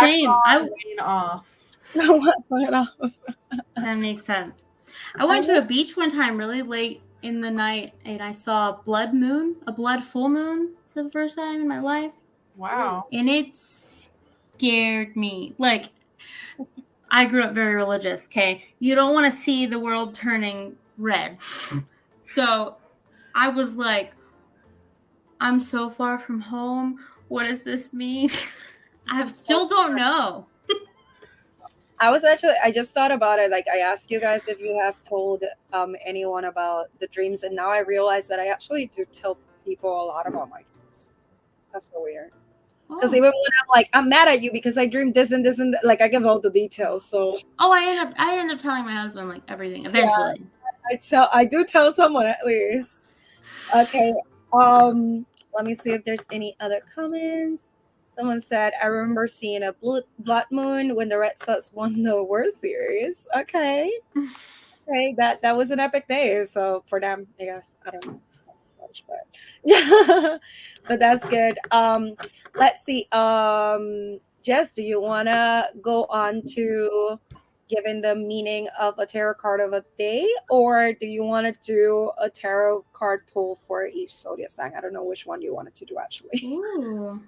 Same. I'm off. That makes sense. I went to a beach one time really late in the night and I saw a blood full moon for the first time in my life. Wow. And it scared me. Like, I grew up very religious, okay? You don't want to see the world turning red. So I was like, I'm so far from home. What does this mean? I still don't know. I just thought about it. Like, I asked you guys if you have told anyone about the dreams, and now I realize that I actually do tell people a lot about my dreams. That's so weird. Because even when I'm like, I'm mad at you because I dreamed this and this and that, like I give all the details. So I end up telling my husband like everything eventually. Yeah, I do tell someone at least. Okay. Let me see if there's any other comments. Someone said, I remember seeing a blood moon when the Red Sox won the World Series. Okay. Okay, that was an epic day. So for them, I guess, I don't know much, but yeah, but that's good. Let's see. Jess, do you wanna go on to giving the meaning of a tarot card of a day, or do you want to do a tarot card pull for each zodiac sign? I don't know which one you wanted to do actually. Ooh.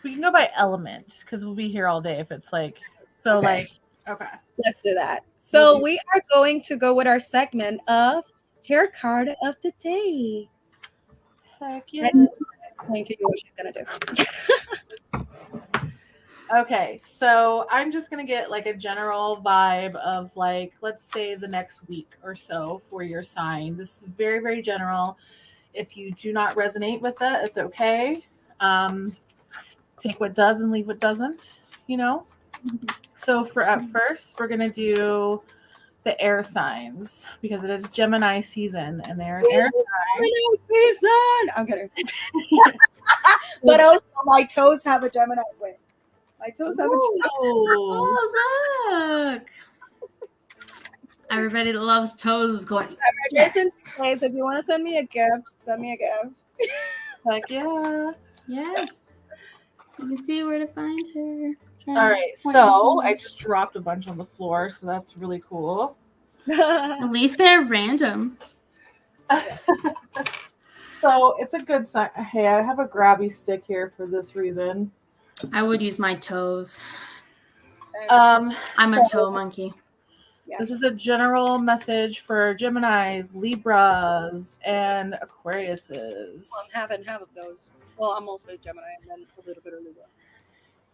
We can go by element because we'll be here all day if it's like so. Okay. Like, okay, let's do that. So we are going to go with our segment of tarot card of the day. Heck yeah! I'm explain to you what she's gonna do. Okay, so I'm just gonna get like a general vibe of like, let's say the next week or so for your sign. This is very, very general. If you do not resonate with it, it's okay. Take what does and leave what doesn't, you know? So for at first, we're gonna do the air signs because it is Gemini season and they're an air sign. Season. I'm kidding. But also, my toes have a Gemini. Wait, my toes have a Gemini. Ooh. Oh, look. Everybody that loves toes is going, Yes. yes. If you want to send me a gift, send me a gift. Heck yeah. Yes. You can see where to find her. All right, so I just dropped a bunch on the floor, so that's really cool. At least they're random. So it's a good sign. Hey, I have a grabby stick here for this reason. I would use my toes. I'm I'm a toe monkey. This is a general message for Geminis, Libras, and Aquariuses. Well, I'm having half of those. Well, I'm mostly Gemini and then a little bit of Libra.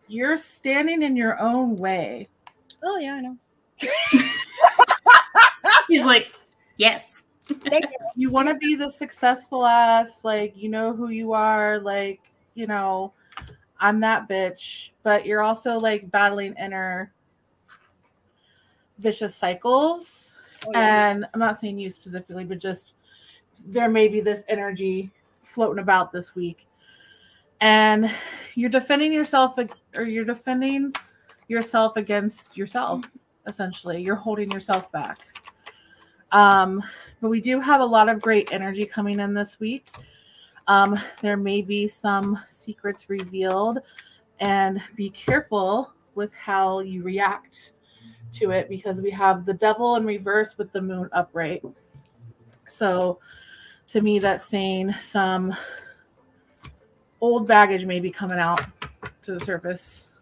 You're standing in your own way. Oh yeah, I know. She's like, yes. Thank you. You want to be the successful ass, like, you know who you are, like, you know, I'm that bitch. But you're also like battling inner vicious cycles. Oh, yeah. And I'm not saying you specifically, but just there may be this energy floating about this week. And you're defending yourself, or you're defending yourself against yourself, essentially. You're holding yourself back. But we do have a lot of great energy coming in this week. There may be some secrets revealed, and be careful with how you react to it because we have the devil in reverse with the moon upright. So to me, that's saying some old baggage may be coming out to the surface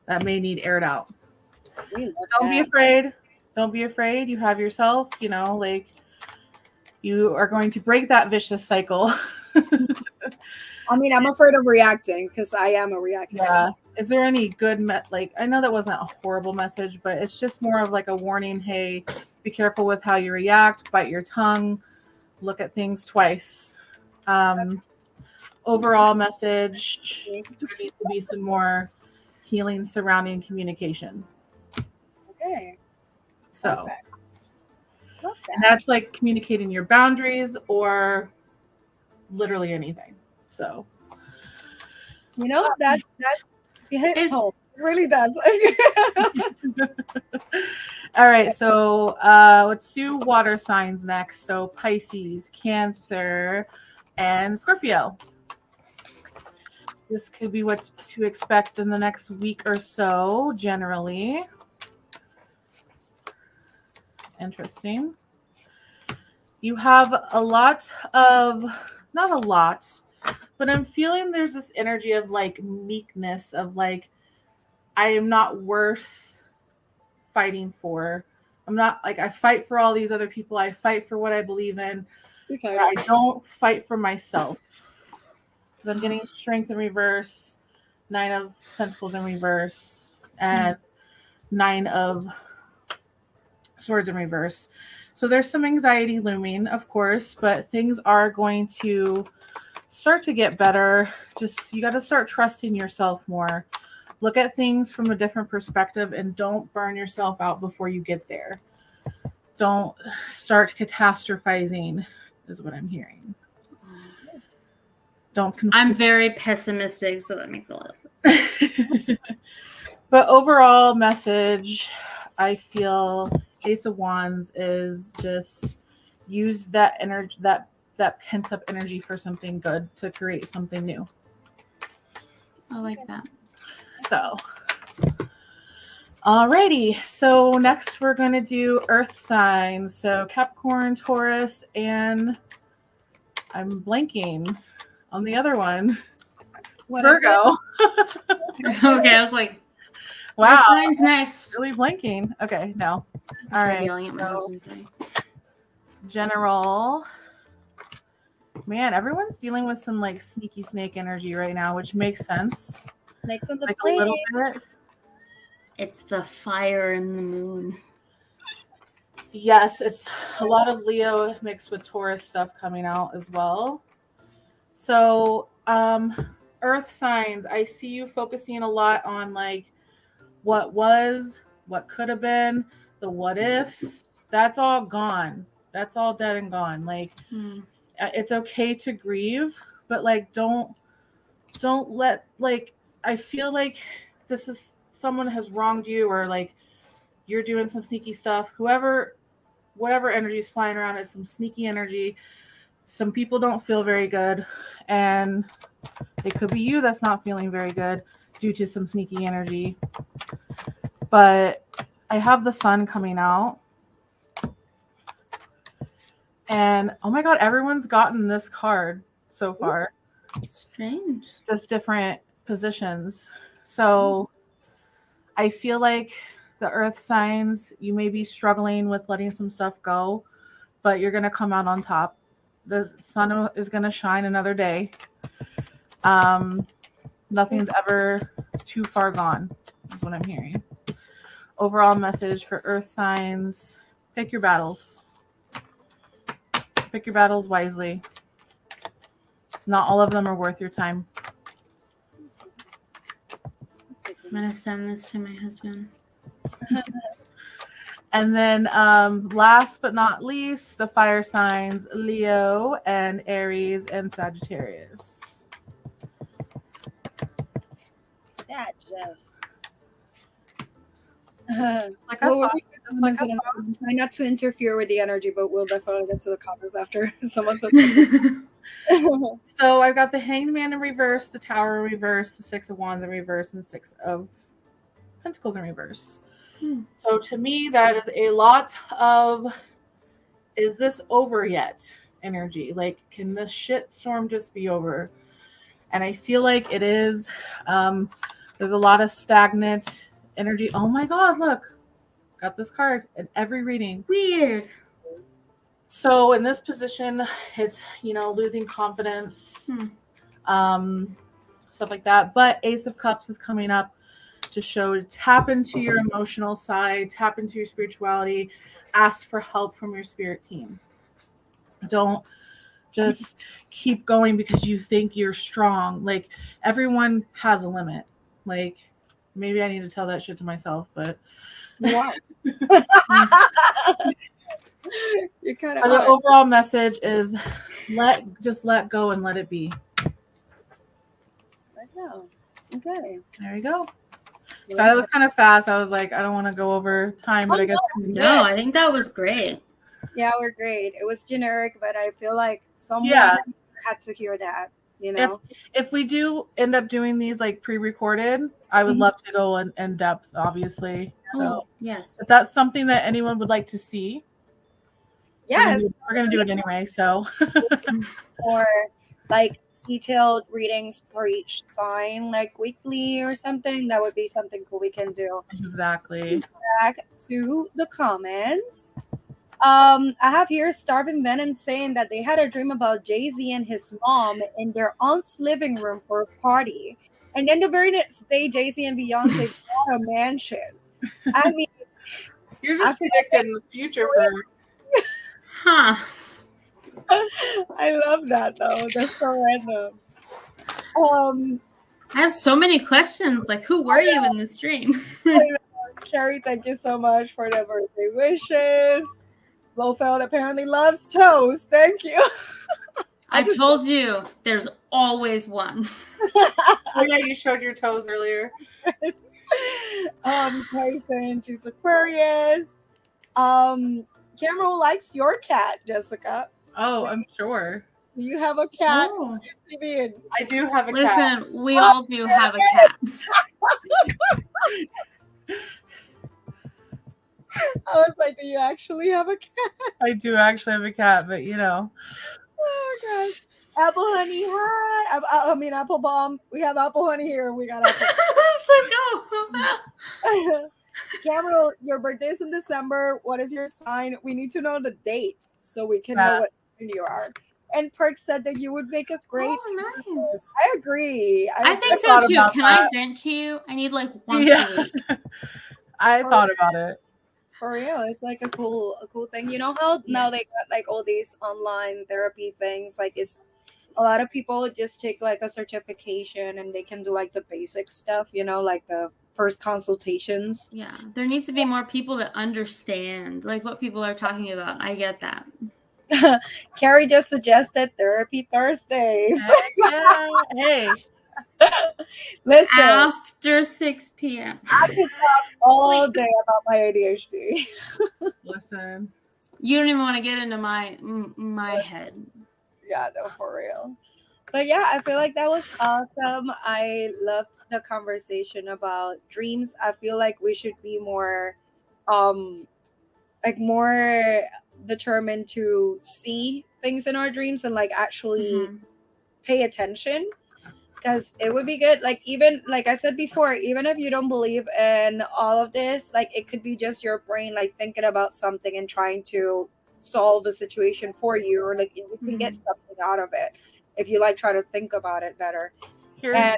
that may need aired out. Don't be afraid. Don't be afraid. You have yourself, you know, like you are going to break that vicious cycle. I mean, I'm afraid of reacting because I am a reactor. Yeah. Is there any good, like, I know that wasn't a horrible message, but it's just more of like a warning. Hey, be careful with how you react, bite your tongue, look at things twice. Overall message, there needs to be some more healing surrounding communication. Okay. So, Love that. and that's like communicating your boundaries or literally anything. So, You know, that hits home. It really does. all right. So, let's do water signs next. So, Pisces, Cancer, and Scorpio. This could be what to expect in the next week or so, generally. Interesting. You have a lot of, not a lot, but I'm feeling there's this energy of like meekness, of like, I am not worth fighting for. I'm not like, I fight for all these other people. I fight for what I believe in. I don't fight for myself. I'm getting Strength in reverse, 9 of Pentacles in reverse, and 9 of Swords in reverse. So there's some anxiety looming, of course, but things are going to start to get better. Just, you got to start trusting yourself more. Look at things from a different perspective and don't burn yourself out before you get there. Don't start catastrophizing, is what I'm hearing. Don't consume. I'm very pessimistic, so that makes a lot of sense. But overall message, I feel Ace of Wands is just use that energy, that pent up energy for something good to create something new. I like that. So, alrighty. So next we're going to do Earth signs. So Capricorn, Taurus, and I'm blanking on the other one. What Virgo. Okay, I was like, Wow. Signs next. Really blanking. Okay, no. All right. Yelling at my So, husband. Sorry. general. Man, everyone's dealing with some like sneaky snake energy right now, which makes sense. Snakes on the Like plane. a little bit. It's the fire in the moon. Yes, it's a lot of Leo mixed with Taurus stuff coming out as well. So, earth signs, I see you focusing a lot on like what was, what could have been, the what ifs. That's all gone. That's all dead and gone. Like it's okay to grieve, but like don't let, like, I feel like this is someone has wronged you, or like you're doing some sneaky stuff. Whatever energy is flying around is some sneaky energy. Some people don't feel very good, and it could be you that's not feeling very good due to some sneaky energy. But I have the sun coming out, and oh my god, everyone's gotten this card so far. Strange. Just different positions. So I feel like the earth signs, you may be struggling with letting some stuff go, but you're going to come out on top. The sun is going to shine another day. Nothing's ever too far gone, is what I'm hearing. Overall message for earth signs: pick your battles. Pick your battles wisely. Not all of them are worth your time. I'm going to send this to my husband. And then last but not least, the fire signs: Leo and Aries and Sagittarius. Sagittarius. Like Well, try not to interfere with the energy, but we'll definitely get to the comments after someone says something. So I've got the Hanged Man in reverse, the Tower in reverse, the Six of Wands in reverse, and Six of Pentacles in reverse. So to me, that is a lot of, is this over yet energy? Like, can this shit storm just be over? And I feel like it is. There's a lot of stagnant energy. Oh my god, look. Got this card in every reading. Weird. So in this position, it's, losing confidence, stuff like that. But Ace of Cups is coming up to show, tap into your emotional side, tap into your spirituality, ask for help from your spirit team. Don't just keep going because you think you're strong. Like, everyone has a limit. Like, maybe I need to tell that shit to myself, but Wow. You kind of. The overall message is just let go and let it be. Let go. Okay. There you go. So that was kind of fast. I was like, I don't want to go over time, but I guess no, I think that was great. Yeah, we're great. It was generic, but I feel like someone had to hear that. If we do end up doing these like pre-recorded, I would love to go in depth, obviously. So yes, if that's something that anyone would like to see, yes, we're gonna do it anyway. So or like detailed readings for each sign, like weekly or something, that would be something cool we can do. Exactly. Back to the comments. I have here Starving Venom saying that they had a dream about Jay-Z and his mom in their aunt's living room for a party. And then the very next day, Jay-Z and Beyonce bought a mansion. I mean, you're just predicting the future for. Huh. I love that though. That's so random. I have so many questions. Like, who were you in this dream? Carrie, thank you so much for the birthday wishes. Blofeld apparently loves toast. Thank you. I told you, there's always one. Oh yeah, you showed your toes earlier. Tyson, she's Aquarius. Cameron likes your cat, Jessica. Oh, I'm sure. Do you have a cat? Oh. I do have a cat. Listen, we all do have a cat. I was like, do you actually have a cat? I do actually have a cat, but Oh gosh. Apple honey, hi. I mean apple bomb. We have apple honey here, and we got apple. Cameron, your birthday is in December. What is your sign? We need to know the date so we can know what sign you are. And Perk said that you would make a great. Oh, nice. I agree. I think so too. Can I vent to you? I need like once a week. I thought about it. For real, it's like a cool thing. You know how now they Yes. got like all these online therapy things. Like, it's a lot of people just take like a certification and they can do like the basic stuff. You know, like the first consultations. Yeah, there needs to be more people that understand like what people are talking about. I get that. Carrie just suggested therapy Thursdays. Yeah. Hey, Listen, After 6 p.m. I could talk all Please. day about my ADHD. listen. You don't even want to get into my head. Yeah, no, for real. But yeah, I feel like that was awesome. I loved the conversation about dreams. I feel like we should be more um like more determined to see things in our dreams and like actually Mhm. pay attention, because it would be good. Like, even like I said before, even if you don't believe in all of this, like it could be just your brain like thinking about something and trying to solve a situation for you, or like you can get Mhm. something out of it if you like try to think about it better. Here's And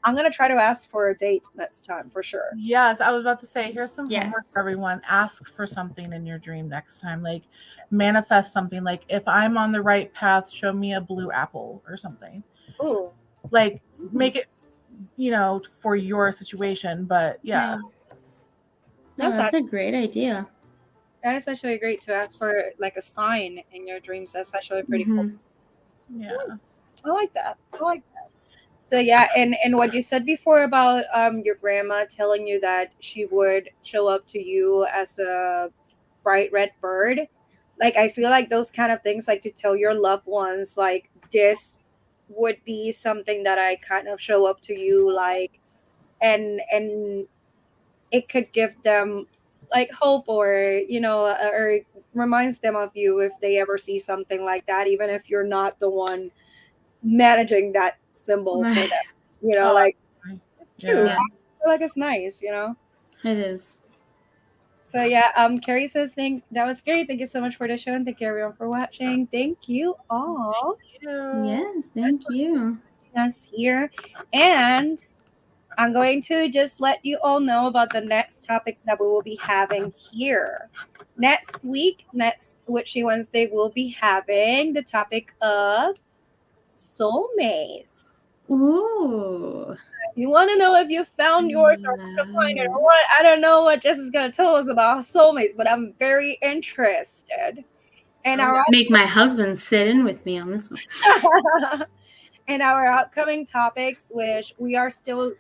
I'm gonna try to ask for a date next time for sure. yes, I was about to say, here's some Yes. homework for everyone. Ask for something in your dream next time. Like manifest something. Like if I'm on the right path, show me a blue apple or something. Ooh, Like make it, for your situation. But yeah. No, that's that's a actually, great idea. that is actually great to ask for like a sign in your dreams. That's actually pretty cool. Mhm. Yeah. I like that. I like that. So yeah, and what you said before about your grandma telling you that she would show up to you as a bright red bird, like I feel like those kind of things, like to tell your loved ones like this would be something that I kind of show up to you like, and it could give them like hope, or or reminds them of you if they ever see something like that, even if you're not the one managing that symbol for them. Oh, Like it's cute. yeah. Yeah, I feel like it's nice. it is. So yeah, Carrie says thank that was great. Thank you so much for the show, and thank you everyone for watching. Thank you all Yes, thank you. for us here. And I'm going to just let you all know about the next topics that we will be having here. Next week, next Witchy Wednesday, we'll be having the topic of soulmates. Ooh. You want to know if you found yours or to find it or what? I don't know what Jess is going to tell us about soulmates, but I'm very interested. And Make my husband sit in with me on this one. and our upcoming topics, which we are still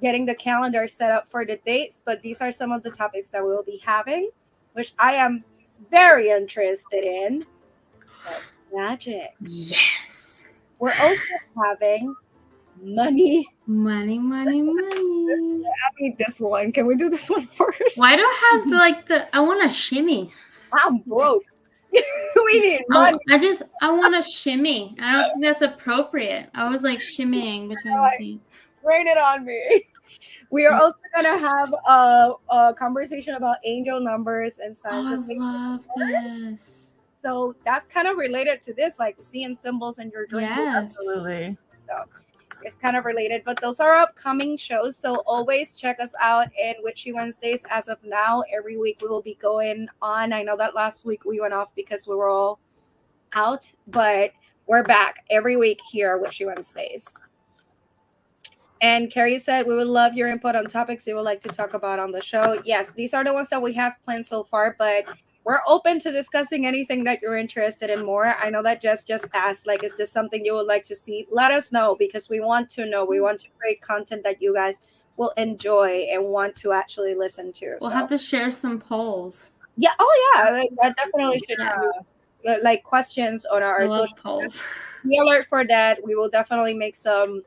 getting the calendar set up for the dates, but these are some of the topics that we'll be having, which I am very interested in. Sex magic. Yes. We're also having money. Money, money, money. I need this one. Can we do this one first? Why do I have I want a shimmy. I'm broke. We need money. I want a shimmy. I don't think that's appropriate. I was like shimmying between the two. Rain it on me. We are also gonna have a conversation about angel numbers and signs. Oh, I love this. So that's kind of related to this, like seeing symbols in your dreams. Yes. Absolutely. So it's kind of related, but those are upcoming shows. So always check us out in Witchy Wednesdays. As of now, every week we will be going on. I know that last week we went off because we were all out, but we're back every week here, Witchy Wednesdays. And Carrie said, we would love your input on topics you would like to talk about on the show. Yes, these are the ones that we have planned so far, but we're open to discussing anything that you're interested in more. I know that Jess just asked, like, is this something you would like to see? Let us know, because we want to know. We want to create content that you guys will enjoy and want to actually listen to. We'll have to share some polls. Yeah. Oh, yeah. That definitely should be like questions on our social polls. Be alert for that. We will definitely make some.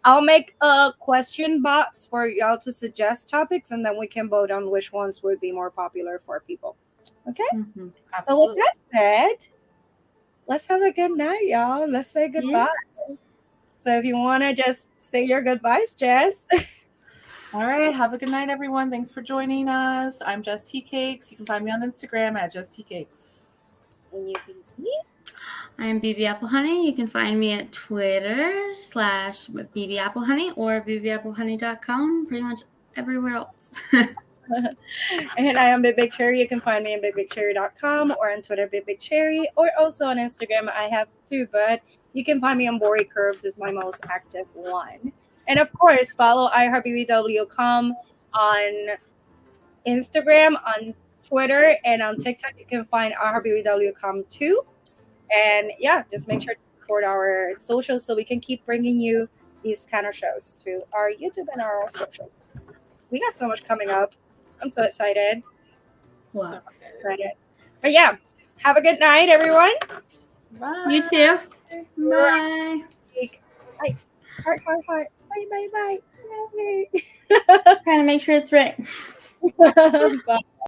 I'll make a question box for y'all to suggest topics, and then we can vote on which ones would be more popular for people. Okay? Mm-hmm. So with that said, let's have a good night, y'all. Let's say goodbye. Yes. So if you want to just say your goodbyes, Jess. All right. Have a good night, everyone. Thanks for joining us. I'm Jess Tea Cakes. You can find me on Instagram at Jess Tea Cakes. And you can I'm BB Apple Honey. You can find me at Twitter /BB Apple Honey or bbapplehoney.com. Pretty much everywhere else. And I am Big Cherry. You can find me on bigbigcherry.com or on Twitter, bigbigcherry, or also on Instagram. I have two, but you can find me on Bori Curves is my most active one. And of course, follow iHeartBBW.com on Instagram, on Twitter, and on TikTok. You can find iHeartBBW.com too. And yeah, just make sure to support our socials so we can keep bringing you these kind of shows to our YouTube and our socials. We got so much coming up. I'm so excited. Wow. So excited. But yeah, have a good night, everyone. Bye. You too. Bye. Bye. Heart, heart, heart. Bye, bye, bye. Trying to make sure it's right. Bye. Bye.